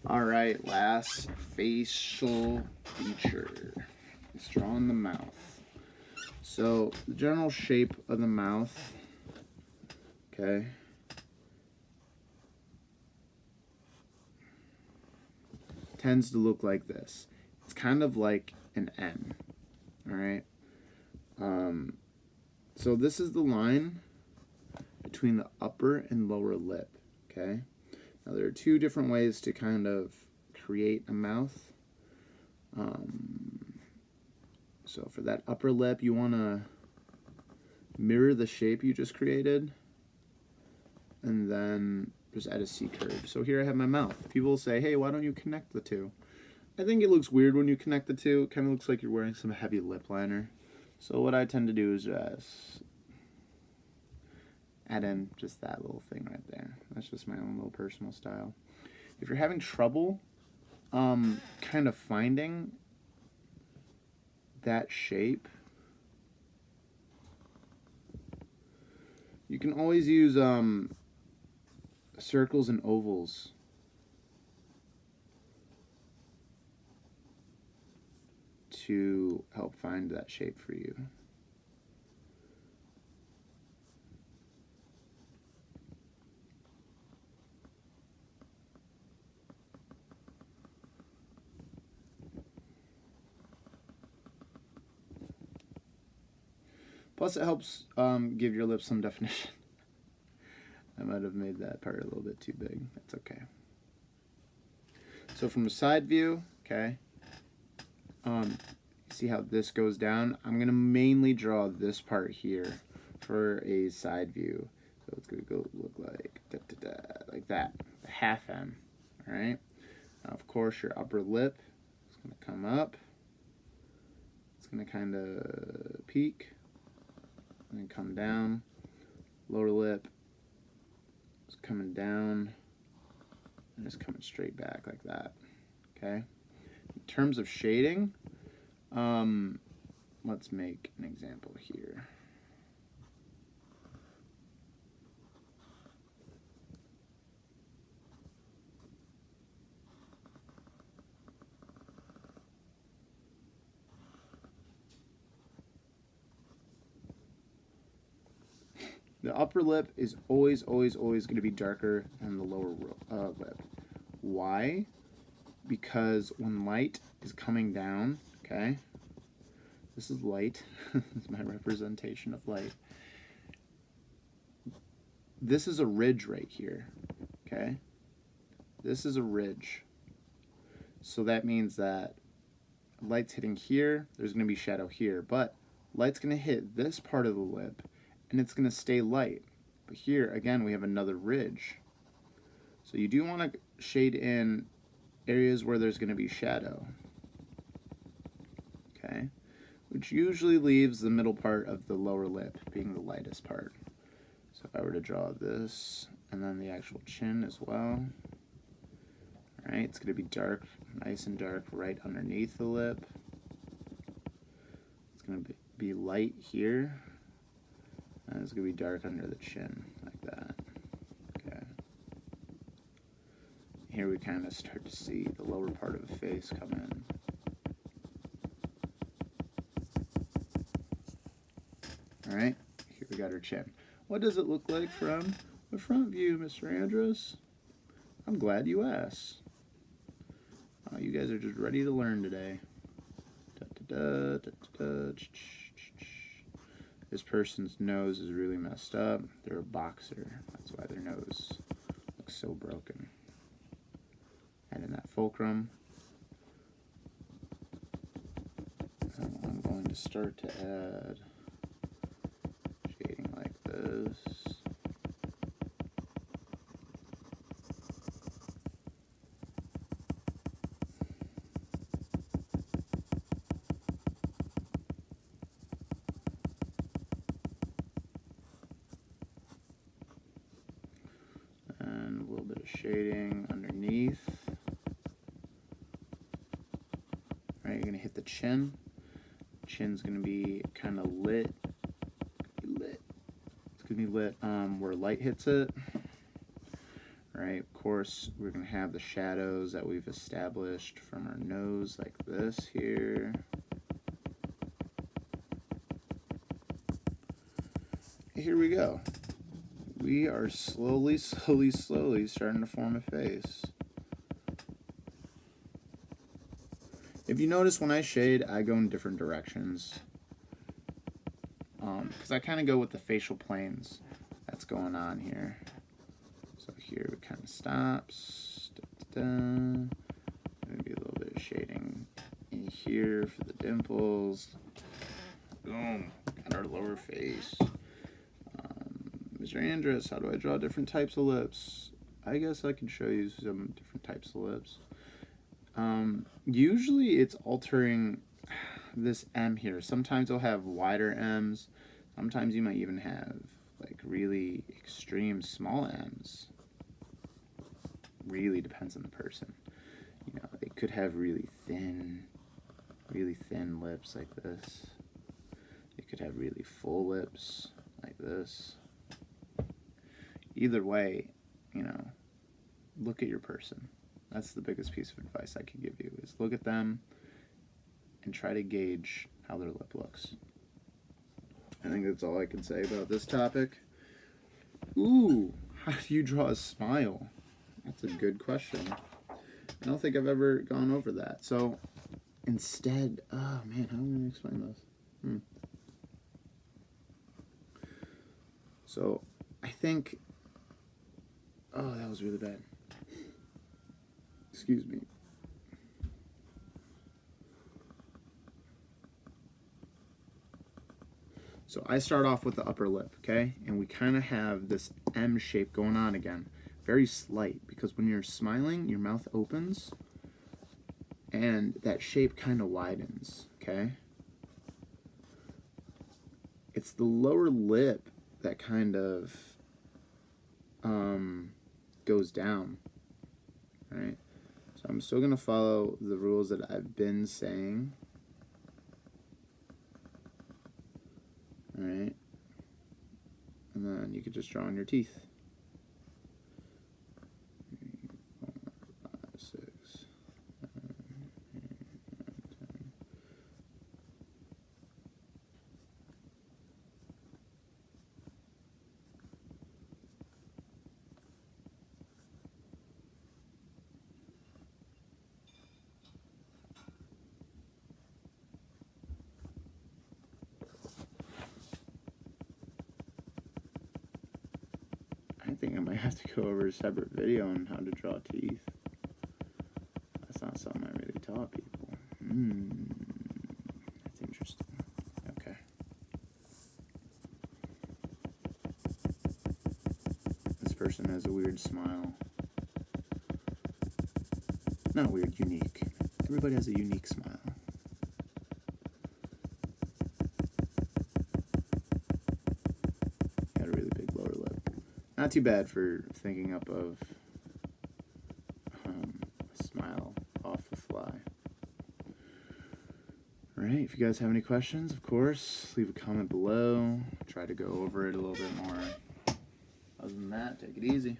All right, last facial feature. Let's draw on the mouth. So the general shape of the mouth, okay, tends to look like this. It's kind of like an N, all right? So this is the line between the upper and lower lip, okay? Now there are two different ways to kind of create a mouth. So for that upper lip, you want to mirror the shape you just created and then just add a C curve. So here I have my mouth. People will say, hey, why don't you connect the two? I think it looks weird when you connect the two. It kind of looks like you're wearing some heavy lip liner. So what I tend to do is just add in just that little thing right there. That's just my own little personal style. If you're having trouble kind of finding that shape, you can always use circles and ovals to help find that shape for you. Plus it helps give your lips some definition. I might have made that part a little bit too big. That's okay. So from a side view, okay, see how this goes down? I'm going to mainly draw this part here for a side view. So it's going to go look like like that, the half M, all right? Now, of course, your upper lip is going to come up. It's going to kind of peak and then come down. Lower lip is coming down and it's coming straight back like that, okay? In terms of shading, let's make an example here. The upper lip is always going to be darker than the lower lip. Why? Because when light is coming down, okay, this is light, this is my representation of light. This is a ridge right here, okay? This is a ridge. So that means that light's hitting here, there's going to be shadow here, but light's going to hit this part of the lip and it's going to stay light. But here, again, we have another ridge. So you do want to shade in areas where there's going to be shadow, okay? Which usually leaves the middle part of the lower lip being the lightest part. So if I were to draw this and then the actual chin as well, all right, it's going to be dark, nice and dark right underneath the lip. It's going to be light here, and it's going to be dark under the chin, like that. Okay. Here we kind of start to see the lower part of the face come in. All right, here we got her chin. What does it look like from the front view, Mr. Andrus? I'm glad you asked. You guys are just ready to learn today. This person's nose is really messed up. They're a boxer. That's why their nose looks so broken. And in that fulcrum, I'm going to start to add shading like this. And a little bit of shading underneath. All right, you're gonna hit the chin. Chin's gonna be kind of lit. It's gonna be lit where light hits it. Right, of course. course, we're going to have the shadows that we've established from our nose, like this here. Here we go. We are slowly starting to form a face. If you notice, when I shade, I go in different directions. Because I kind of go with the facial planes that's going on here. So here it kind of stops. Maybe a little bit of shading in here for the dimples. Boom. Got our lower face. Mr. Andrus, how do I draw different types of lips? I guess I can show you some different types of lips. Usually it's altering this M here. Sometimes I'll have wider M's. Sometimes you might even have like really extreme small M's. Really depends on the person. You know, they could have really thin lips like this. They could have really full lips like this. Either way, you know, look at your person. That's the biggest piece of advice I could give you, is look at them and try to gauge how their lip looks. I think that's all I can say about this topic. Ooh, how do you draw a smile? That's a good question. I don't think I've ever gone over that. So instead, oh man, how am I going to explain this? So I think, oh, that was really bad. Excuse me. So I start off with the upper lip, okay? And we kind of have this M shape going on again. Very slight, because when you're smiling, your mouth opens and that shape kind of widens, okay? It's the lower lip that kind of goes down, right? So I'm still going to follow the rules that I've been saying. All right. And then you could just draw on your teeth. 3, 4, 5, 6, 7, 8, 9, 10. I think I might have to go over a separate video on how to draw teeth. That's not something I really taught people. That's interesting. Okay. This person has a weird smile. Not weird, unique. Everybody has a unique smile. Got a really big lower lip. Not too bad for thinking up of a smile off the fly. Alright, if you guys have any questions, of course, leave a comment below. Try to go over it a little bit more. Other than that, take it easy.